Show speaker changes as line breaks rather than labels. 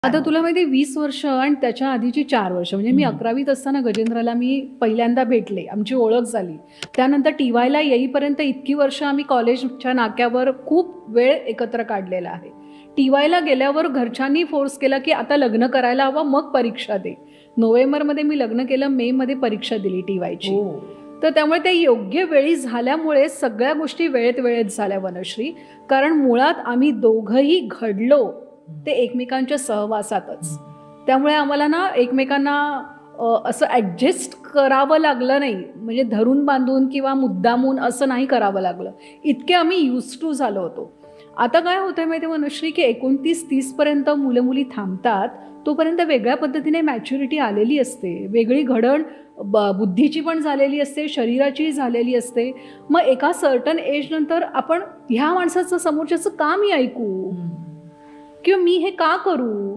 आता तुला माहिती आहे 20 वर्ष आणि त्याच्या आधीची 4 वर्ष म्हणजे मी 11वीत असताना गजेंद्रला मी पहिल्यांदा भेटले, आमची ओळख झाली. त्यानंतर टी.वायला येईपर्यंत इतकी वर्ष आम्ही कॉलेजच्या नाक्यावर खूप वेळ एकत्र काढलेला आहे. टी.वायला गेल्यावर घरच्यांनी फोर्स केला की आता लग्न करायला हवं, मग परीक्षा दे. नोव्हेंबरमध्ये मी लग्न केलं, मेमध्ये परीक्षा दिली टी.वायची. तर त्यामुळे ते योग्य वेळी झाल्यामुळे सगळ्या गोष्टी वेळेत वेळेत झाल्या वनश्री. कारण मुळात आम्ही दोघंही घडलो ते एकमेकांच्या सहवासातच. त्यामुळे आम्हाला ना एकमेकांना असं ॲडजस्ट करावं लागलं नाही, म्हणजे धरून बांधून किंवा मुद्दामून असं नाही करावं लागलं. इतके आम्ही यूज टू झालो होतो. आता काय होतंय माहिती आहे वनश्री की 29-30 पर्यंत मुलं मुली थांबतात, तोपर्यंत वेगळ्या पद्धतीने मॅच्युरिटी आलेली असते, वेगळी घडण बुद्धीची पण झालेली असते, शरीराची झालेली असते. मग एका सर्टन एज नंतर आपण ह्या माणसाचं समोरच्याचं का मी ऐकू किंवा मी हे का करू